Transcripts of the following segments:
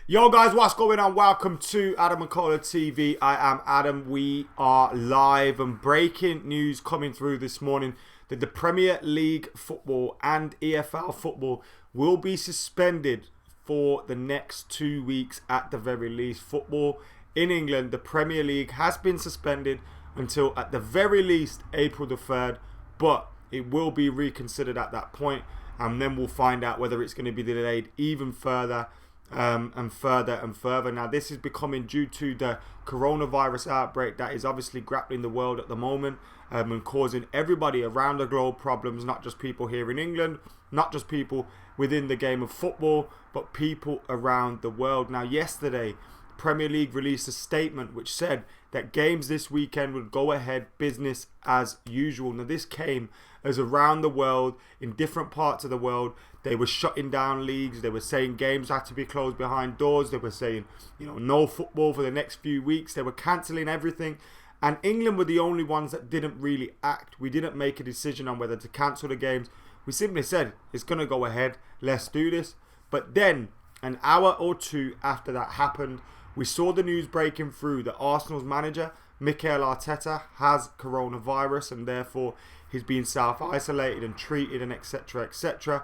Yo guys, what's going on? Welcome to AdamMcKola TV. I am Adam. We are live and breaking news coming through this morning that the Premier League football and EFL football will be suspended for the next 2 weeks at the very least. Football in England, the Premier League has been suspended until at the very least April the 3rd, but it will be reconsidered at that point, and then we'll find out whether it's going to be delayed even further and further. Now, this is becoming due to the coronavirus outbreak that is obviously grappling the world at the moment and causing everybody around the globe problems, not just people here in England, not just people within the game of football, but people around the world. Now, yesterday, Premier League released a statement which said that games this weekend would go ahead business as usual. Now, this came as around the world, in different parts of the world, they were shutting down leagues. They were saying games had to be closed behind doors. They were saying, no football for the next few weeks. They were cancelling everything. And England were the only ones that didn't really act. We didn't make a decision on whether to cancel the games. We simply said, it's going to go ahead. Let's do this. But then, an hour or two after that happened, we saw the news breaking through that Arsenal's manager, Mikel Arteta, has coronavirus and therefore he's being self-isolated and treated and etc, etc.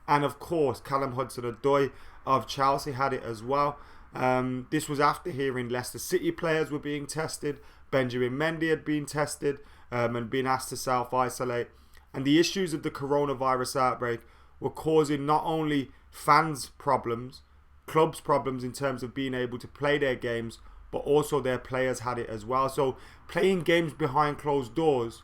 And of course, Callum Hudson Odoi of Chelsea had it as well. This was after hearing Leicester City players were being tested. Benjamin Mendy had been tested and been asked to self-isolate. And the issues of the coronavirus outbreak were causing not only fans problems, clubs problems in terms of being able to play their games, but also their players had it as well. So playing games behind closed doors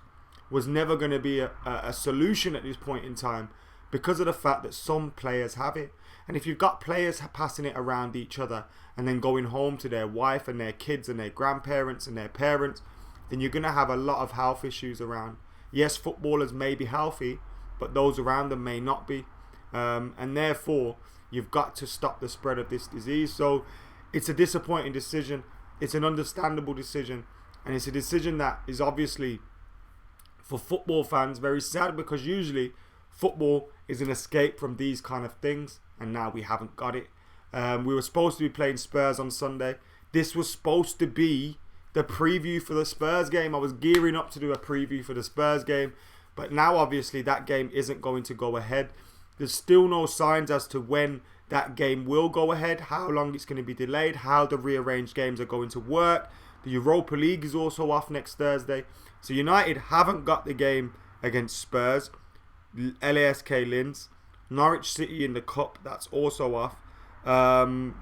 was never going to be a solution at this point in time, because of the fact that some players have it. And if you've got players passing it around each other and then going home to their wife and their kids and their grandparents and their parents, then you're going to have a lot of health issues around. Yes, footballers may be healthy, but those around them may not be. And therefore, you've got to stop the spread of this disease. So it's a disappointing decision. It's an understandable decision. And it's a decision that is obviously, for football fans, very sad, because usually football is an escape from these kind of things, and now we haven't got it. We were supposed to be playing Spurs on Sunday. This was supposed to be the preview for the Spurs game. I was gearing up to do a preview for the Spurs game, but now obviously that game isn't going to go ahead. There's still no signs as to when that game will go ahead, how long it's going to be delayed, how the rearranged games are going to work. The Europa League is also off next Thursday. So United haven't got the game against Spurs. LASK Linz, Norwich City in the Cup, that's also off, and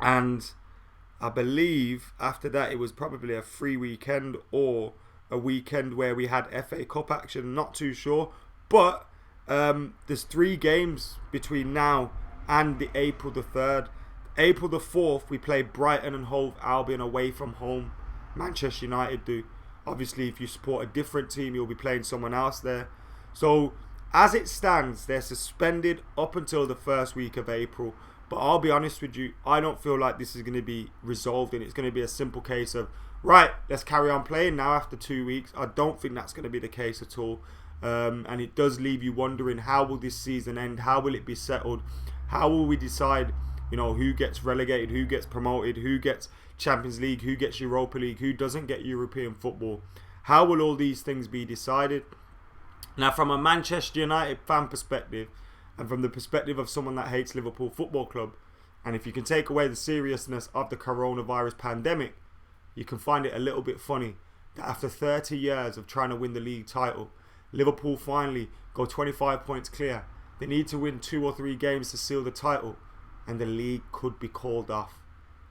I believe after that it was probably a free weekend or a weekend where we had FA Cup action, not too sure, but there's 3 games between now and the April the 3rd. April the 4th we play Brighton and Hove Albion away from home. Manchester United do. Obviously, if you support a different team, you'll be playing someone else there. So, as it stands, they're suspended up until the first week of April. But I'll be honest with you, I don't feel like this is going to be resolved and it's going to be a simple case of, right, let's carry on playing now after 2 weeks. I don't think that's going to be the case at all. And it does leave you wondering, how will this season end? How will it be settled? How will we decide, who gets relegated, who gets promoted, who gets Champions League, who gets Europa League, who doesn't get European football? How will all these things be decided? Now, from a Manchester United fan perspective, and from the perspective of someone that hates Liverpool Football Club, and if you can take away the seriousness of the coronavirus pandemic, you can find it a little bit funny that after 30 years of trying to win the league title, Liverpool finally go 25 points clear. They need to win 2 or 3 games to seal the title, and the league could be called off.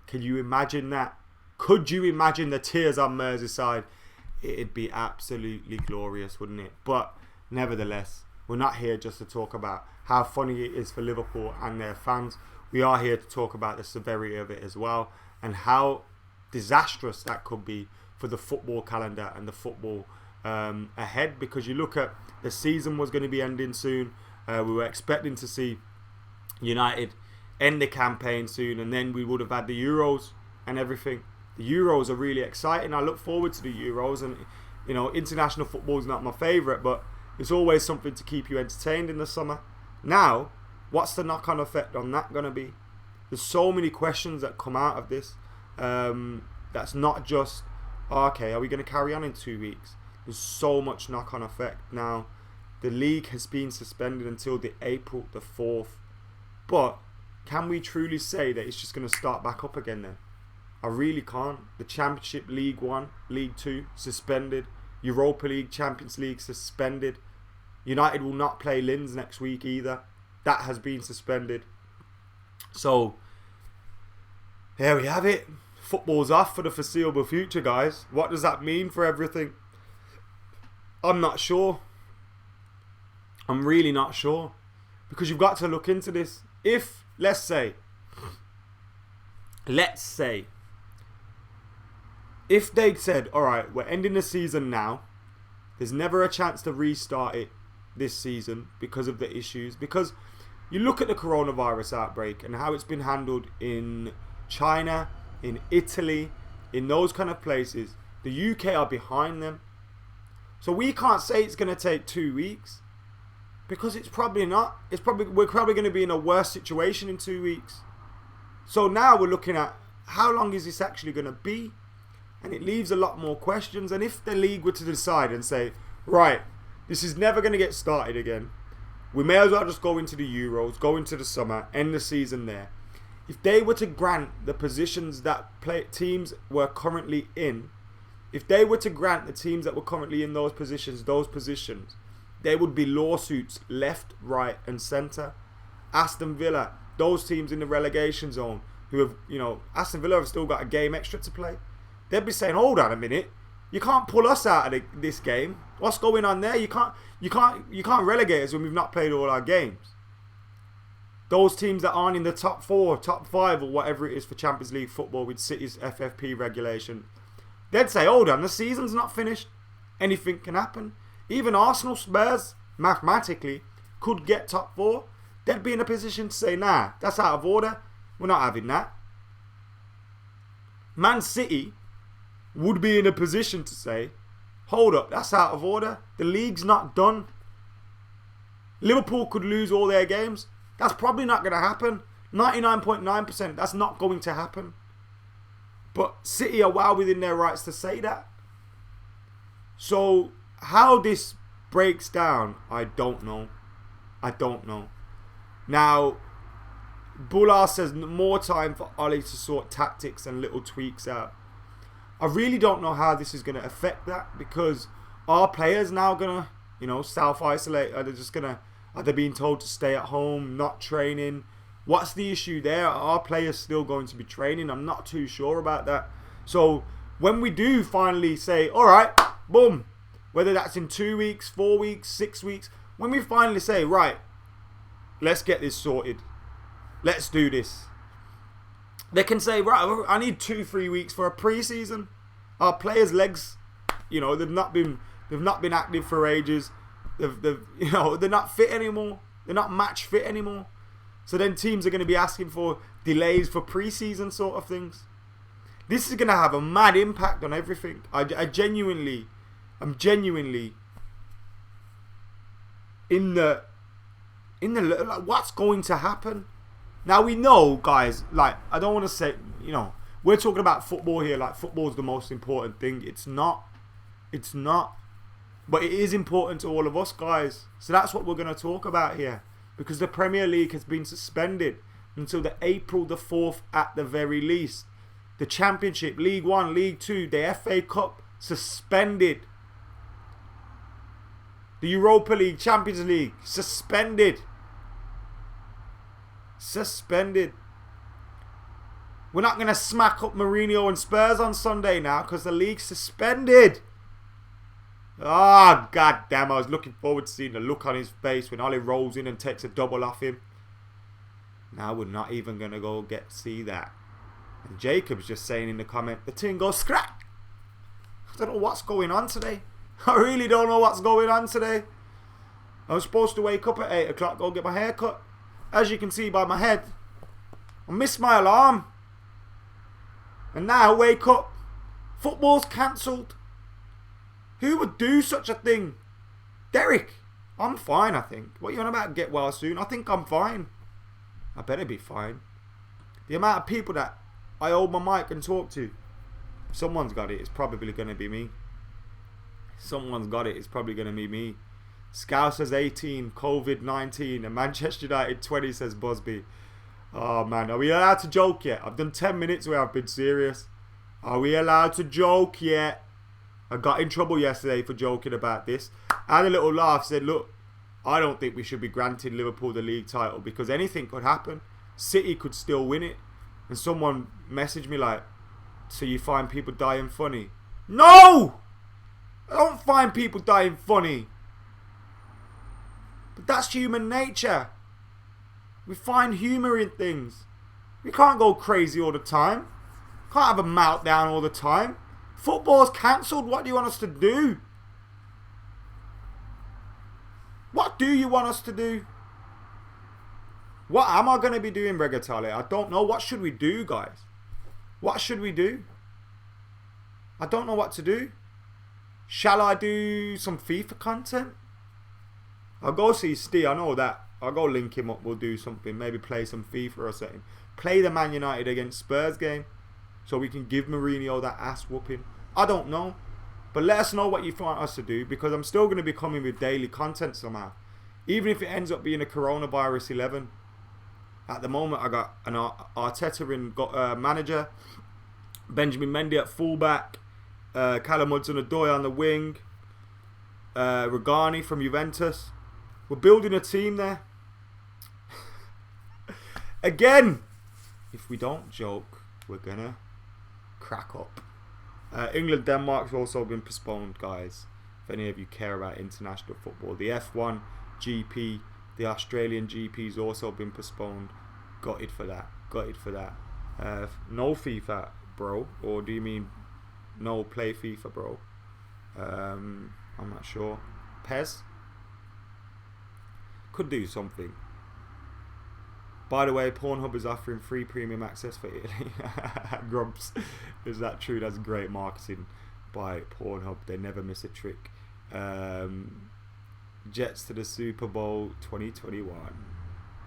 Can you imagine that? Could you imagine the tears on Merseyside? It'd be absolutely glorious, wouldn't it? But nevertheless, we're not here just to talk about how funny it is for Liverpool and their fans. We are here to talk about the severity of it as well, and how disastrous that could be for the football calendar and the football ahead. Because you look at, the season was going to be ending soon. We were expecting to see United end the campaign soon, and then we would have had the Euros and everything. The Euros are really exciting. I look forward to the Euros, and international football is not my favourite, but it's always something to keep you entertained in the summer. Now, what's the knock-on effect on that going to be? There's so many questions that come out of this. That's not just, okay, are we going to carry on in 2 weeks? There's so much knock-on effect. Now, the league has been suspended until the April the 4th. But can we truly say that it's just going to start back up again then? I really can't. The Championship, League 1, League 2, suspended. Europa League, Champions League, suspended. United will not play Linz next week either. That has been suspended. So, there we have it. Football's off for the foreseeable future, guys. What does that mean for everything? I'm not sure. I'm really not sure. Because you've got to look into this. If, let's say, if they'd said, alright, we're ending the season now. There's never a chance to restart it this season because of the issues. Because you look at the coronavirus outbreak and how it's been handled in China, in Italy, in those kind of places. The UK are behind them. So we can't say it's going to take 2 weeks. Because it's probably not. We're probably going to be in a worse situation in 2 weeks. So now we're looking at how long is this actually going to be? And it leaves a lot more questions. And if the league were to decide and say, right, this is never going to get started again. We may as well just go into the Euros, go into the summer, end the season there. If they were to grant the positions that teams were currently in, if they were to grant the teams that were currently in those positions, there would be lawsuits left, right and centre. Aston Villa, those teams in the relegation zone who have, Aston Villa have still got a game extra to play. They'd be saying, hold on a minute, you can't pull us out of this game. What's going on there? You can't relegate us when we've not played all our games. Those teams that aren't in the top 4, top 5 or whatever it is for Champions League football with City's FFP regulation, they'd say, hold on, the season's not finished. Anything can happen. Even Arsenal, Spurs, mathematically, could get top 4. They'd be in a position to say, nah, that's out of order. We're not having that. Man City would be in a position to say, hold up, that's out of order. The league's not done. Liverpool could lose all their games. That's probably not going to happen. 99.9%, that's not going to happen. But City are well within their rights to say that. So, how this breaks down, I don't know. Now, Bular says more time for Oli to sort tactics and little tweaks out. I really don't know how this is going to affect that, because are players now going to, self-isolate? Are they being told to stay at home, not training? What's the issue there? Are players still going to be training? I'm not too sure about that. So when we do finally say, all right, boom, whether that's in 2 weeks, 4 weeks, 6 weeks, when we finally say, right, let's get this sorted. Let's do this. They can say, right, I need 2-3 weeks for a pre-season. Our players' legs, they've not been active for ages. They're not fit anymore. They're not match fit anymore. So then teams are going to be asking for delays for pre-season sort of things. This is going to have a mad impact on everything. I'm genuinely in the like, what's going to happen? Now we know, guys, like, I don't want to say, we're talking about football here, like football's the most important thing. It's not. But it is important to all of us, guys. So that's what we're going to talk about here. Because the Premier League has been suspended until the April the 4th at the very least. The Championship, League 1, League 2, the FA Cup, suspended. The Europa League, Champions League, suspended. We're not going to smack up Mourinho and Spurs on Sunday now because the league's suspended. Ah, god damn, I was looking forward to seeing the look on his face when Ollie rolls in and takes a double off him. Now we're not even going to go see that. And Jacob's just saying in the comment, the thing goes scrap. I don't know what's going on today. I really don't know what's going on today. I was supposed to wake up at 8 o'clock, go get my hair cut. As you can see by my head, I missed my alarm. And now wake up. Football's cancelled. Who would do such a thing? Derek, I'm fine, I think. What are you on about? Get well soon? I think I'm fine. I better be fine. The amount of people that I hold my mic and talk to. If someone's got it, it's probably going to be me. Someone's got it, it's probably going to be me. Scouse says 18, COVID-19, and Manchester United 20, says Busby. Oh man, are we allowed to joke yet? I've done 10 minutes where I've been serious. Are we allowed to joke yet? I got in trouble yesterday for joking about this. I had a little laugh, said, look, I don't think we should be granting Liverpool the league title because anything could happen. City could still win it. And someone messaged me like, so you find people dying funny? No! I don't find people dying funny. But that's human nature. We find humour in things. We can't go crazy all the time. Can't have a meltdown all the time. Football's cancelled. What do you want us to do? What do you want us to do? What am I going to be doing, Regatale? I don't know. What should we do, guys? What should we do? I don't know what to do. Shall I do some FIFA content? I'll go see Steve. I know that. I'll go link him up. We'll do something. Maybe play some FIFA or something. Play the Man United against Spurs game. So we can give Mourinho that ass whooping. I don't know. But let us know what you want us to do. Because I'm still going to be coming with daily content somehow. Even if it ends up being a coronavirus 11. At the moment, I got an Arteta in manager. Benjamin Mendy at fullback. Callum Hudson Odoi on the wing. Regani from Juventus. We're building a team there. Again, if we don't joke, we're going to crack up. England-Denmark's also been postponed, guys. If any of you care about international football. The F1 GP, the Australian GP's also been postponed. Gutted for that. Gutted for that. No FIFA, bro. Or do you mean no play FIFA, bro? I'm not sure. Pez? Could do something. By the way, Pornhub is offering free premium access for Italy. Grumps. Is that true? That's great marketing by Pornhub. They never miss a trick. Jets to the Super Bowl 2021.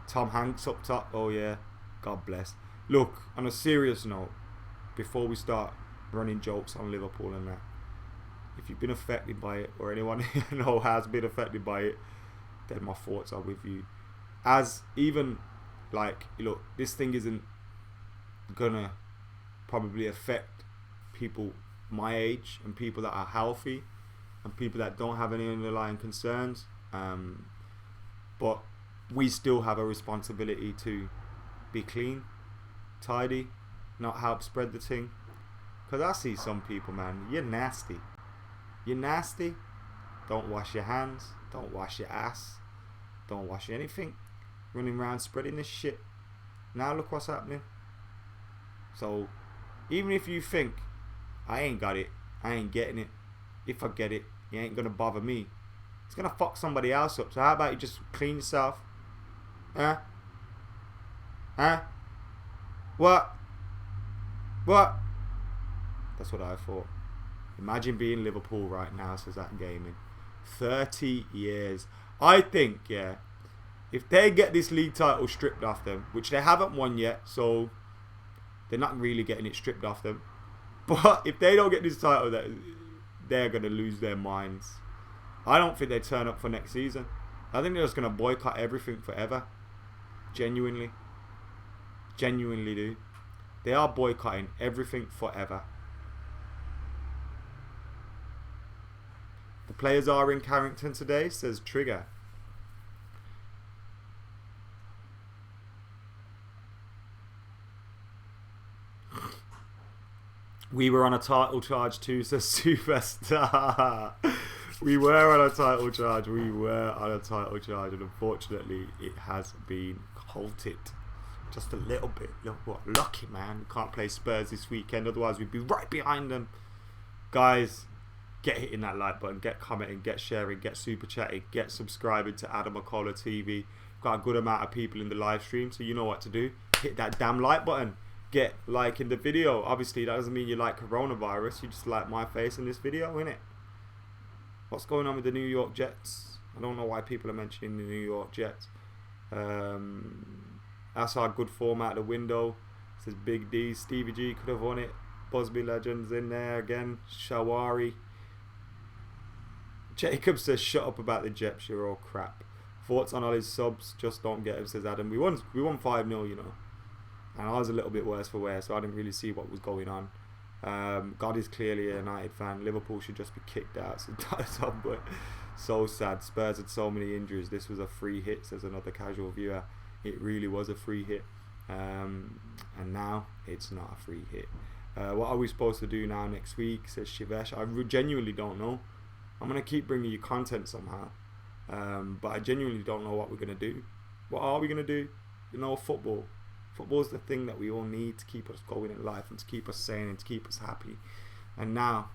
Tom Hanks up top. Oh yeah. God bless. Look, on a serious note, before we start running jokes on Liverpool and that, if you've been affected by it, or anyone you know has been affected by it, then my thoughts are with you. As even, like, look, this thing isn't gonna probably affect people my age and people that are healthy and people that don't have any underlying concerns, but we still have a responsibility to be clean, tidy, not help spread the thing. Because I see some people, man, you're nasty. You're nasty. Don't wash your hands. Don't wash your ass. Don't wash anything. Running around spreading this shit. Now look what's happening. So, even if you think, I ain't got it, I ain't getting it, if I get it, it ain't gonna bother me. It's gonna fuck somebody else up. So how about you just clean yourself? Huh? Huh? What? What? That's what I thought. Imagine being Liverpool right now, says that gaming. 30 years. I think, yeah, if they get this league title stripped off them, which they haven't won yet, so they're not really getting it stripped off them. But if they don't get this title, they're going to lose their minds. I don't think they turn up for next season. I think they're just going to boycott everything forever. Genuinely. Genuinely do. They are boycotting everything forever. The players are in Carrington today, says Trigger. We were on a title charge too, says Superstar. We were on a title charge. We were on a title charge, and unfortunately, it has been halted. Just a little bit. Look what, lucky man. We can't play Spurs this weekend, otherwise we'd be right behind them. Guys, get hitting that like button, get commenting, get sharing, get super chatting, get subscribing to AdamMcKola TV. Got a good amount of people in the live stream, so you know what to do. Hit that damn like button. Get liking the video. Obviously, that doesn't mean you like coronavirus. You just like my face in this video, innit? What's going on with the New York Jets? I don't know why people are mentioning the New York Jets. That's our good form out the window. Says Big D. Stevie G could have won it. Busby Legends in there again. Shawari. Jacob says, shut up about the Jeps, you're all crap. Thoughts on all his subs, just don't get him, says Adam. We won 5-0, you know. And I was a little bit worse for wear, so I didn't really see what was going on. God is clearly a United fan. Liverpool should just be kicked out. But so sad. Spurs had so many injuries. This was a free hit, says another casual viewer. It really was a free hit. And now it's not a free hit. What are we supposed to do now next week, says Shivesh. I genuinely don't know. I'm going to keep bringing you content somehow. But I genuinely don't know what we're going to do. What are we going to do? You know, football. Football is the thing that we all need to keep us going in life and to keep us sane and to keep us happy. And now,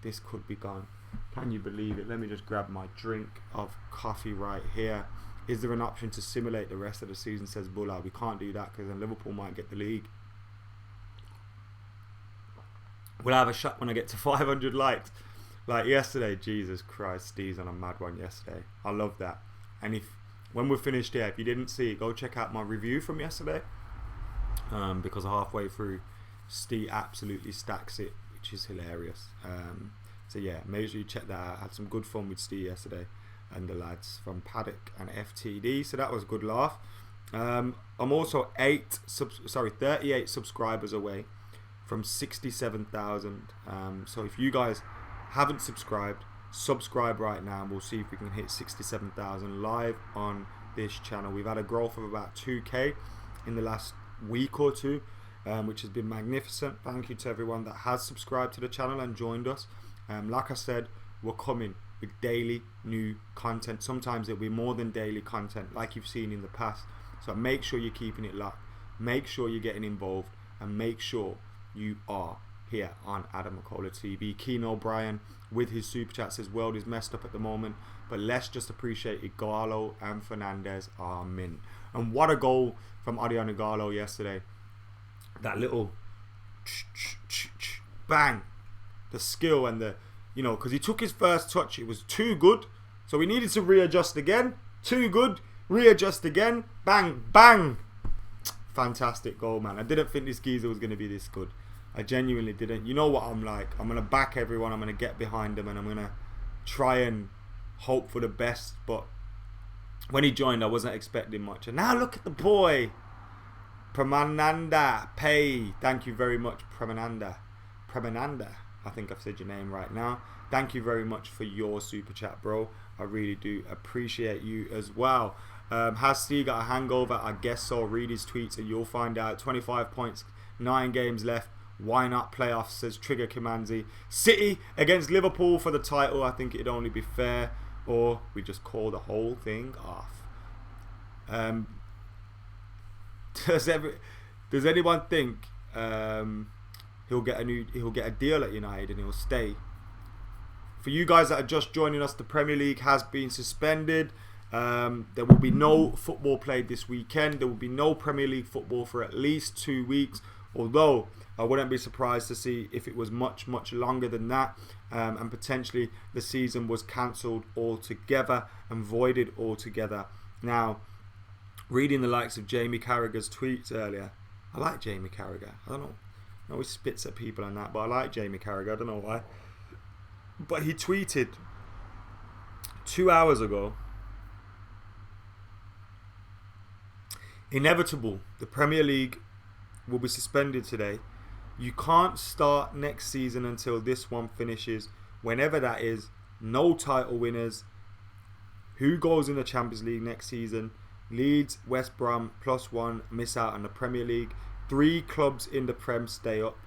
this could be gone. Can you believe it? Let me just grab my drink of coffee right here. Is there an option to simulate the rest of the season, says Bulla? We can't do that because then Liverpool might get the league. We'll have a shot when I get to 500 likes. Like yesterday, Jesus Christ, Steve's on a mad one yesterday. I love that. And when we're finished here, if you didn't see it, go check out my review from yesterday. Because halfway through, Steve absolutely stacks it, which is hilarious. So yeah, make sure you check that out. I had some good fun with Steve yesterday and the lads from Paddock and FTD. So that was a good laugh. I'm also 38 subscribers away from 67,000. So if you guys haven't subscribed, subscribe right now and we'll see if we can hit 67,000 live on this channel. We've had a growth of about 2k in the last week or two, which has been magnificent. Thank you to everyone that has subscribed to the channel and joined us. Like I said, we're coming with daily new content. Sometimes it'll be more than daily content like you've seen in the past. So make sure you're keeping it locked, make sure you're getting involved, and make sure you are here on AdamMcKola TV. Keen O'Brien with his super chat says world is messed up at the moment, but let's just appreciate Igalo and Fernandez are mint. And what a goal from Odion Igalo yesterday. That little bang, the skill and the, you know, because he took his first touch, it was too good, so we needed to readjust again. Too good, readjust again, bang, bang. Fantastic goal, man. I didn't think this geezer was going to be this good. I genuinely didn't. You know what I'm like. I'm going to back everyone. I'm going to get behind them and I'm going to try and hope for the best. But when he joined, I wasn't expecting much. And now look at the boy. Pramananda Pay. Thank you very much, Pramananda. I think I've said your name right now. Thank you very much for your super chat, bro. I really do appreciate you as well. Has Steve got a hangover? I guess so. Read his tweets and you'll find out. 25 points, 9 games left. Why not playoffs, says Trigger Kimanzi. City against Liverpool for the title. I think it'd only be fair, or we just call the whole thing off. Does anyone think he'll get a deal at United and he'll stay? For you guys that are just joining us, the Premier League has been suspended. There will be no football played this weekend. There will be no Premier League football for at least 2 weeks. Although I wouldn't be surprised to see if it was much longer than that, and potentially the season was cancelled altogether and voided altogether. Now, reading the likes of Jamie Carragher's tweets earlier, I like Jamie Carragher. I don't know. I know he spits at people and that, but I like Jamie Carragher. I don't know why. But he tweeted 2 hours ago, inevitable, the Premier League will be suspended today. You can't start next season until this one finishes, whenever that is. No title winners. Who goes in the Champions League next season? Leeds, West Brom, +1 miss out on the Premier League. 3 clubs in the Prem stay up.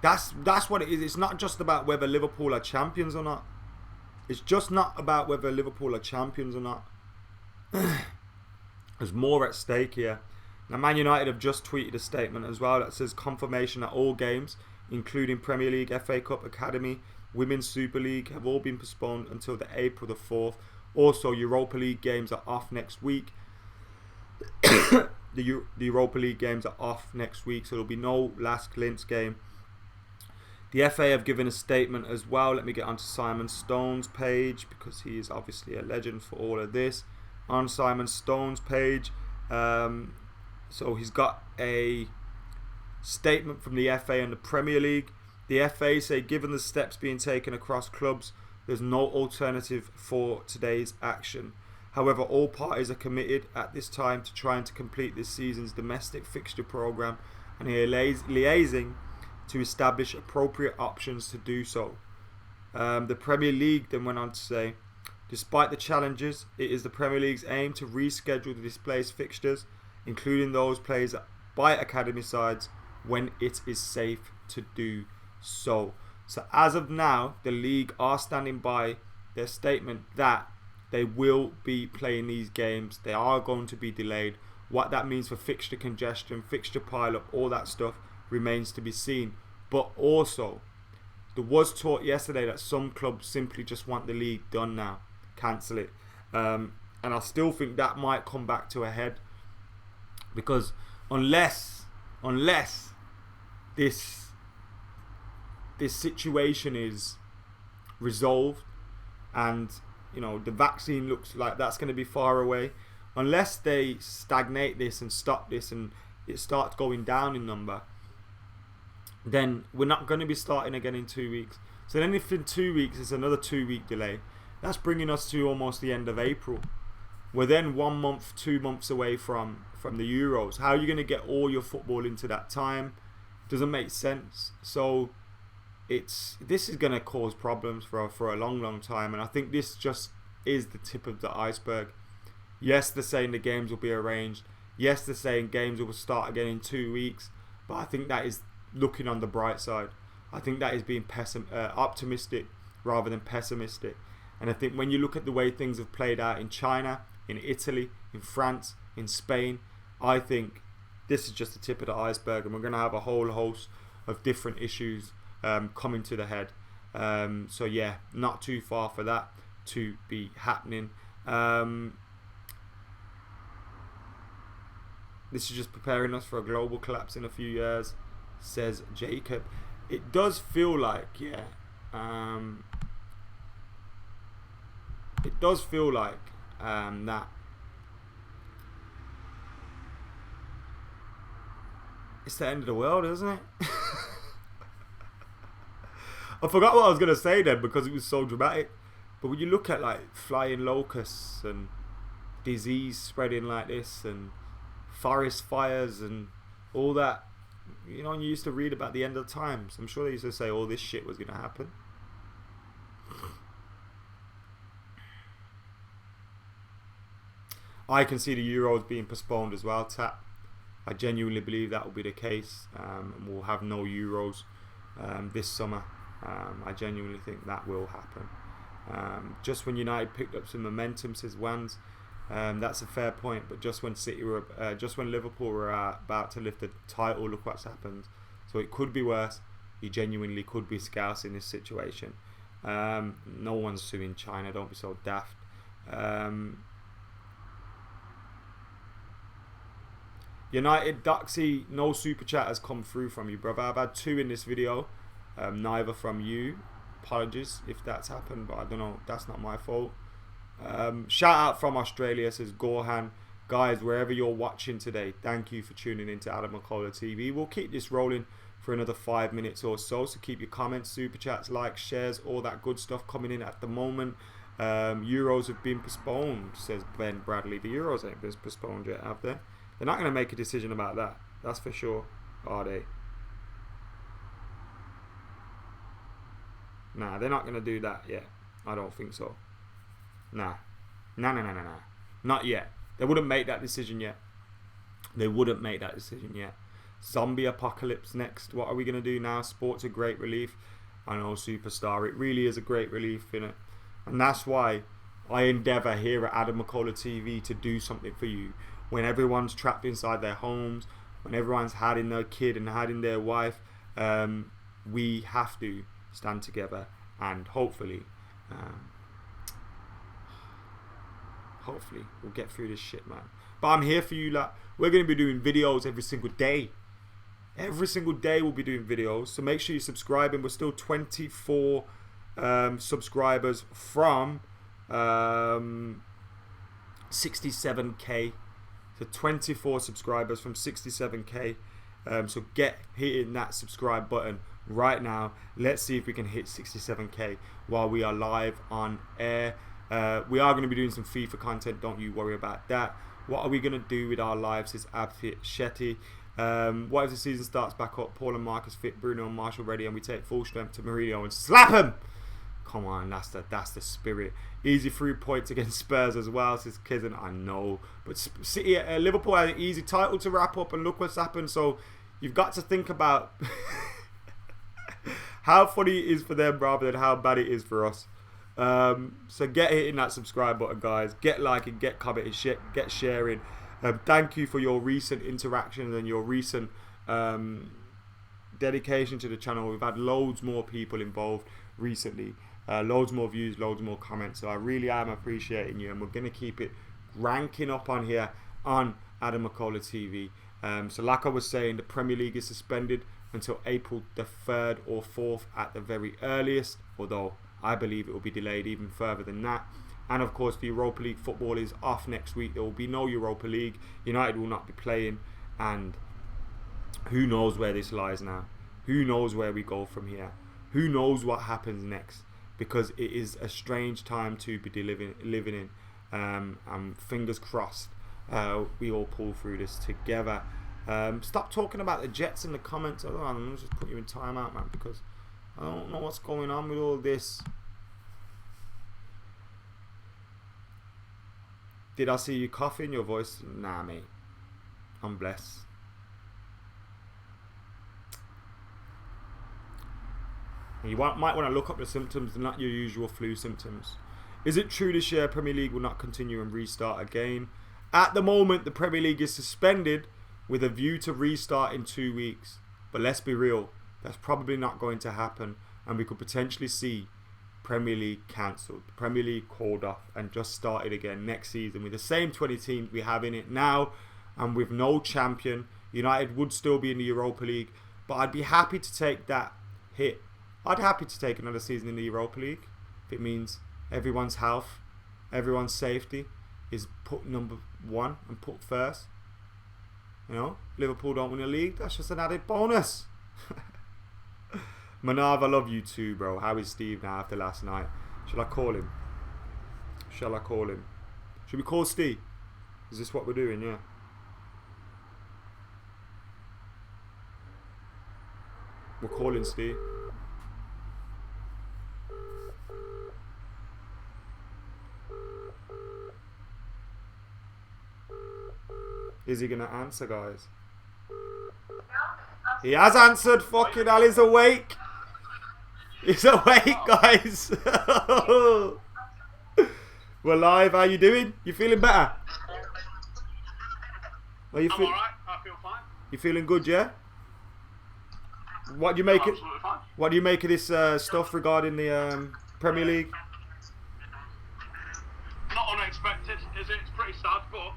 That's what it is. It's not just about whether Liverpool are champions or not. It's just not about whether Liverpool are champions or not. There's more at stake here. Now, Man United have just tweeted a statement as well that says confirmation that all games, including Premier League, FA Cup, Academy, Women's Super League, have all been postponed until the April the 4th. Also, Europa League games are off next week. The Europa League games are off next week, so there'll be no last Linz game. The FA have given a statement as well. Let me get onto Simon Stone's page because he is obviously a legend for all of this. On Simon Stone's page, so he's got a Statement from the FA and the Premier League. The FA say, given the steps being taken across clubs, there's no alternative for today's action. However, all parties are committed at this time to trying to complete this season's domestic fixture programme and are liaising to establish appropriate options to do so. The Premier League then went on to say, despite the challenges, it is the Premier League's aim to reschedule the displaced fixtures, including those played by academy sides, when it is safe to do so. So as of now, the league are standing by their statement that they will be playing these games. They are going to be delayed. What that means for fixture congestion, fixture pile-up, all that stuff remains to be seen. But also, there was talk yesterday that some clubs simply just want the league done now. Cancel it. And I still think that might come back to a head. Because unless this situation is resolved and the vaccine looks like that's going to be far away, unless they stagnate this and stop this and it starts going down in number, then we're not going to be starting again in 2 weeks. So then if in 2 weeks it's another 2-week delay, that's bringing us to almost the end of April. We're then 1 month, 2 months away from the Euros. How are you going to get all your football into that time? Doesn't make sense. So this is going to cause problems for a long time, and I think this just is the tip of the iceberg. Yes, they're saying the games will be arranged. Yes, they're saying games will start again in 2 weeks, but I think that is looking on the bright side. I think that is being optimistic rather than pessimistic. And I think when you look at the way things have played out in China, in Italy, in France, in Spain, I think this is just the tip of the iceberg, and we're going to have a whole host of different issues coming to the head. So yeah, not too far for that to be happening. This is just preparing us for a global collapse in a few years, says Jacob. It does feel like, it does feel like that it's the end of the world, isn't it? I forgot what I was going to say then because it was so dramatic. But when you look at like flying locusts and disease spreading like this and forest fires and all that, you used to read about the end of times. I'm sure they used to say all this shit was going to happen. I can see the Euros being postponed as well, Tap. I genuinely believe that will be the case. And we'll have no Euros this summer. I genuinely think that will happen. Just when United picked up some momentum, says Wans. That's a fair point, but just when Liverpool were about to lift the title, look what's happened. So it could be worse. You genuinely could be scouse in this situation. No one's suing China. Don't be so daft. United Doxy, no super chat has come through from you, brother. I've had 2 in this video, neither from you. Apologies if that's happened, but I don't know. That's not my fault. Shout out from Australia, says Gorhan. Guys, wherever you're watching today, thank you for tuning into AdamMcKola TV. We'll keep this rolling for another 5 minutes or so. So keep your comments, super chats, likes, shares, all that good stuff coming in at the moment. Euros have been postponed, says Ben Bradley. The Euros ain't been postponed yet, have they? They're not going to make a decision about that. That's for sure. Are they? Nah, they're not going to do that yet. I don't think so. Nah. Not yet. They wouldn't make that decision yet. Zombie apocalypse next. What are we going to do now? Sport's a great relief. I know, superstar. It really is a great relief, innit? And that's why I endeavour here at AdamMcKola TV to do something for you. When everyone's trapped inside their homes, when everyone's hiding their kid and hiding their wife, we have to stand together and hopefully we'll get through this shit, man. But I'm here for you, like, we're going to be doing videos every single day. Every single day we'll be doing videos, so make sure you're subscribing. We're still 24 subscribers from 67k. So 24 subscribers from 67k. So get hitting that subscribe button right now. Let's see if we can hit 67k while we are live on air. We are going to be doing some FIFA content. Don't you worry about that. What are we going to do with our lives is Abfit Shetty. What if the season starts back up? Paul and Marcus fit, Bruno and Marshall ready, and we take full strength to Mourinho and slap him. Come on, that's the spirit. Easy 3 points against Spurs as well, says Kizen. I know, but City, Liverpool had an easy title to wrap up, and look what's happened. So you've got to think about how funny it is for them rather than how bad it is for us. So get hitting that subscribe button, guys. Get liking, get commenting, get sharing. Thank you for your recent interactions and your recent dedication to the channel. We've had loads more people involved recently. Loads more views, loads more comments. So I really am appreciating you, and we're going to keep it ranking up on here on AdamMcKola TV. So like I was saying, the Premier League is suspended until April the 3rd or 4th at the very earliest, although I believe it will be delayed even further than that. And of course the Europa League football is off next week. There will be no Europa League. United will not be playing, and who knows where this lies now. Who knows where we go from here. Who knows what happens next, because it is a strange time to be living in. And fingers crossed we all pull through this together. Stop talking about the Jets in the comments. I'm going to just put you in timeout, man, because I don't know what's going on with all this. Did I see you coughing? Your voice? Nah, mate. I'm blessed. You might want to look up the symptoms, not your usual flu symptoms. Is it true this year Premier League will not continue and restart again? At the moment, the Premier League is suspended with a view to restart in 2 weeks. But let's be real, that's probably not going to happen, and we could potentially see Premier League cancelled, Premier League called off, and just started again next season with the same 20 teams we have in it now, and with no champion. United would still be in the Europa League, but I'd be happy to take that hit. I'd happy to take another season in the Europa League if it means everyone's health, everyone's safety is put number one and put first. You know, Liverpool don't win the league, that's just an added bonus. Manav, I love you too, bro. How is Steve now after last night? Shall I call him? Shall I call him? Should we call Steve? Is this what we're doing? Yeah. We're calling Steve. Is he going to answer, guys? He has answered. Fucking hell, he's awake. He's awake, guys. We're live. How you doing? You feeling better? Are you I'm alright. I feel fine. You feeling good, yeah? What do you make it? What do you make of this stuff regarding the Premier League? Not unexpected, is it? It's pretty sad, but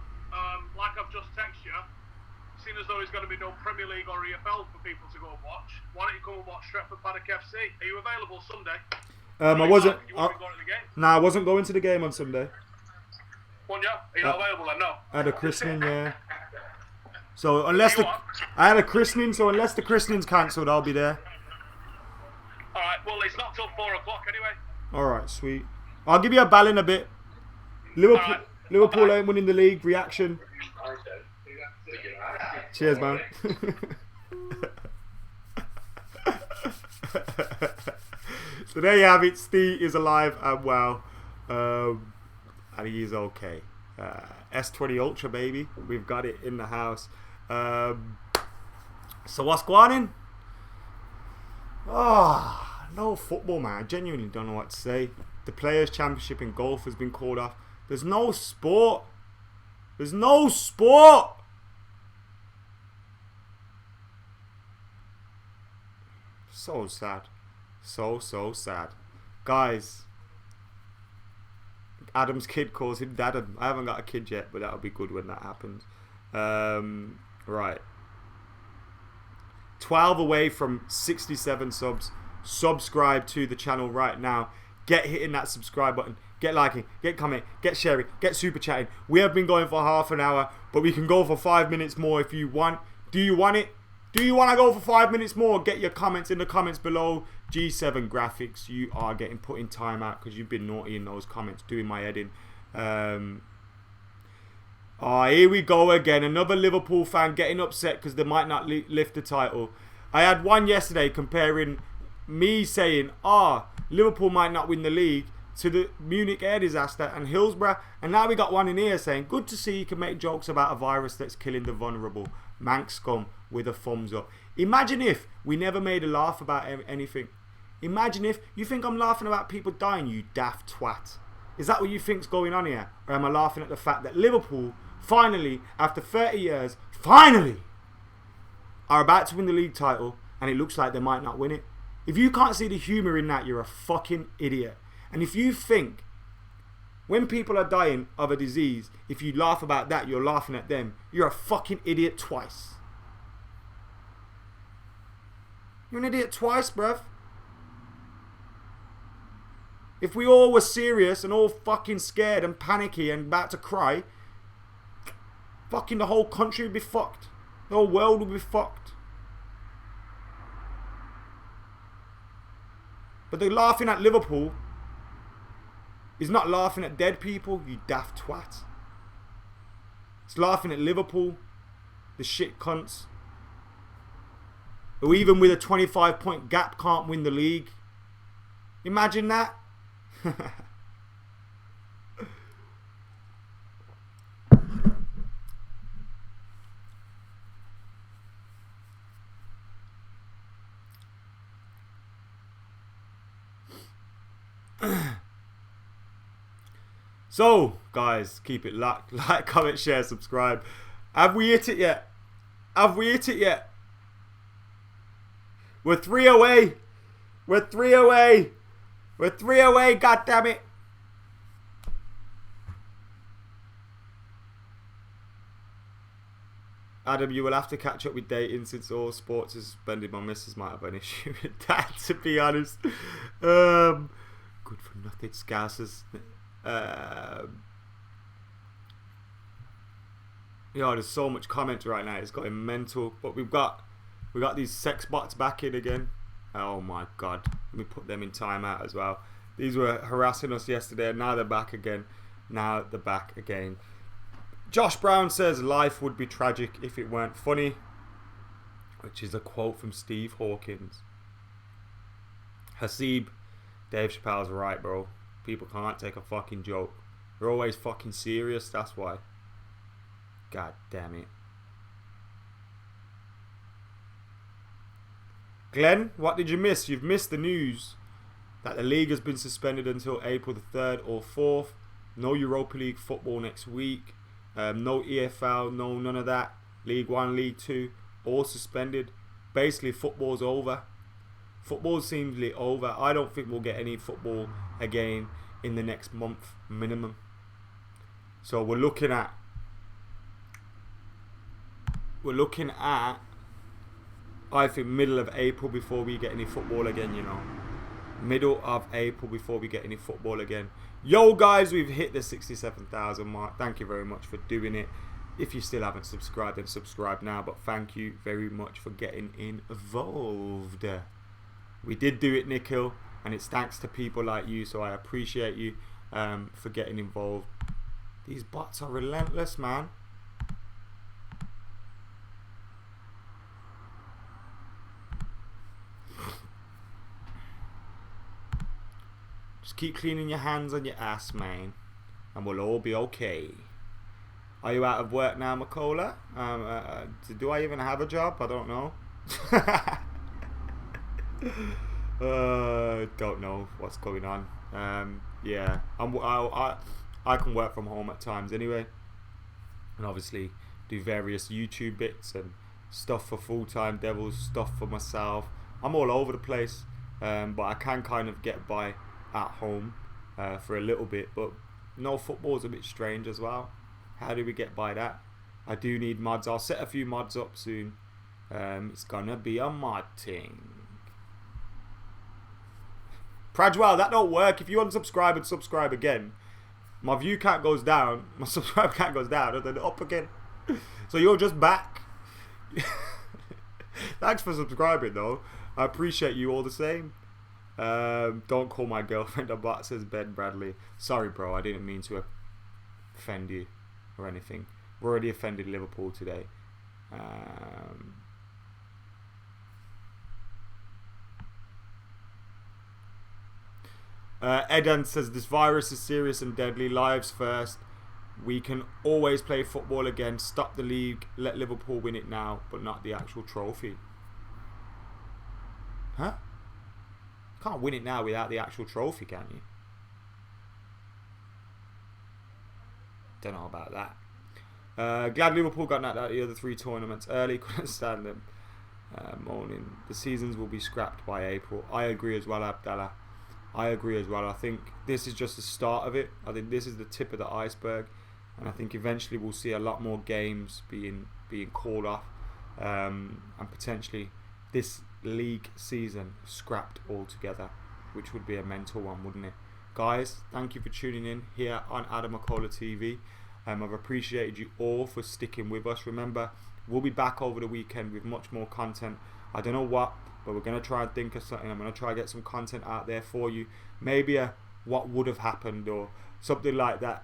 like I've just texted you, seeing as though there's going to be no Premier League or EFL for people to go and watch, why don't you come and watch Stretford Paddock FC? Are you available Sunday? I wasn't. You want to be going to the game? Nah, I wasn't going to the game on Sunday. One, yeah? Are you not available then? No. I had a christening, yeah. So unless I had a christening, so unless the christening's cancelled, I'll be there. Alright, well it's not till 4 o'clock anyway. Alright, sweet. I'll give you a ball in a bit. Liverpool ain't winning the league. Reaction. Cheers, man. So there you have it. Steve is alive and well, and he is okay. S20 Ultra, baby. We've got it in the house. So what's going on? Oh, no football, man. I genuinely don't know what to say. The Players' Championship in golf has been called off. There's no sport. There's no sport. So sad. So sad. Guys, Adam's kid calls him Dad. I haven't got a kid yet, but that'll be good when that happens. Right. 12 away from 67 subs. Subscribe to the channel right now. Get hitting that subscribe button. Get liking, get commenting, get sharing, get super chatting. We have been going for half an hour, but we can go for 5 minutes more if you want. Do you want it? Do you want to go for 5 minutes more? Get your comments in the comments below. G7 graphics, you are getting put in timeout because you've been naughty in those comments, doing my head in. Oh, here we go again. Another Liverpool fan getting upset because they might not lift the title. I had one yesterday comparing me saying, Liverpool might not win the league to the Munich air disaster and Hillsborough. And now we got one in here saying, good to see you can make jokes about a virus that's killing the vulnerable. Manx scum with a thumbs up. Imagine if we never made a laugh about anything. Imagine if you think I'm laughing about people dying, you daft twat. Is that what you think's going on here? Or am I laughing at the fact that Liverpool, finally, after 30 years, finally, are about to win the league title and it looks like they might not win it? If you can't see the humour in that, you're a fucking idiot. And if you think when people are dying of a disease, if you laugh about that, you're laughing at them, you're a fucking idiot twice. You're an idiot twice, bruv. If we all were serious and all fucking scared and panicky and about to cry, fucking the whole country would be fucked. The whole world would be fucked. But they're laughing at Liverpool. He's not laughing at dead people, you daft twat. He's laughing at Liverpool, the shit cunts, who even with a 25-point gap can't win the league. Imagine that. So, guys, keep it locked. Like, comment, share, subscribe. Have we hit it yet? Have we hit it yet? We're 3 away. We're 3 away. We're 3 away, goddammit. Adam, you will have to catch up with dating since all sports is suspended. My missus might have an issue with that, to be honest. Good for nothing, Scousers. There's so much comment right now, it's going mental. But we got these sex bots back in again. Oh my god, let me put them in timeout as well. These were harassing us yesterday and now they're back again. Josh Brown says life would be tragic if it weren't funny, which is a quote from Steve Hawkins. Hasib, Dave Chappelle's right, bro. People can't take a fucking joke. They're always fucking serious, that's why. God damn it. Glenn, what did you miss? You've missed the news that the league has been suspended until April the 3rd or 4th. No Europa League football next week. No EFL, no none of that. League 1, League 2, all suspended. Basically, football's over. Football seems over. I don't think we'll get any football again in the next month minimum. So we're looking at I think middle of April before we get any football again, you know. Middle of April before we get any football again. Yo guys, we've hit the 67,000 mark. Thank you very much for doing it. If you still haven't subscribed, then subscribe now. But thank you very much for getting involved. We did do it, Nikhil, and it's thanks to people like you, so I appreciate you for getting involved. These bots are relentless, man. Just keep cleaning your hands and your ass, man, and we'll all be okay. Are you out of work now, McKola? Do I even have a job? I don't know. Don't know what's going on. Yeah, I can work from home at times anyway, and obviously do various YouTube bits and stuff for Full-Time Devils, stuff for myself. I'm all over the place, but I can kind of get by at home for a little bit. But no, football's a bit strange as well. How do we get by that? I do need mods. I'll set a few mods up soon. It's gonna be a mod thing. Prajwell, that don't work. If you unsubscribe and subscribe again, my view count goes down, my subscribe count goes down, and then up again. So you're just back. Thanks for subscribing, though. I appreciate you all the same. Don't call my girlfriend a bot, says Ben Bradley. Sorry, bro. I didn't mean to offend you or anything. We've already offended Liverpool today. Edan says this virus is serious and deadly. Lives first. We can always play football again. Stop the league. Let Liverpool win it now, but not the actual trophy. Huh? Can't win it now without the actual trophy, can you? Don't know about that. Glad Liverpool got knocked out of the other 3 tournaments early. Couldn't stand them. Moaning. The seasons will be scrapped by April. I agree as well, Abdallah. I agree as well. I think this is just the start of it. I think this is the tip of the iceberg. And I think eventually we'll see a lot more games being called off. And potentially this league season scrapped altogether, which would be a mental one, wouldn't it? Guys, thank you for tuning in here on AdamMcKola TV. I've appreciated you all for sticking with us. Remember, we'll be back over the weekend with much more content. I don't know what, but we're going to try and think of something. I'm going to try and get some content out there for you. Maybe a what would have happened or something like that.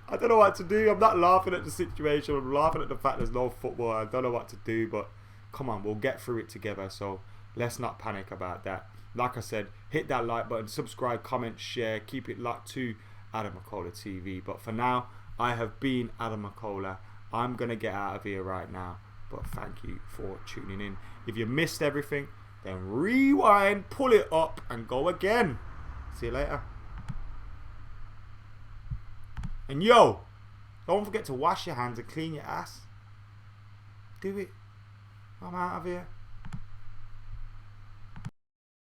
I don't know what to do. I'm not laughing at the situation. I'm laughing at the fact there's no football. I don't know what to do, but come on, we'll get through it together. So let's not panic about that. Like I said, hit that like button, subscribe, comment, share, keep it locked to AdamMcKola TV. But for now, I have been AdamMcKola. I'm going to get out of here right now. But thank you for tuning in. If you missed everything, then rewind, pull it up, and go again. See you later. And yo, don't forget to wash your hands and clean your ass. Do it. I'm out of here.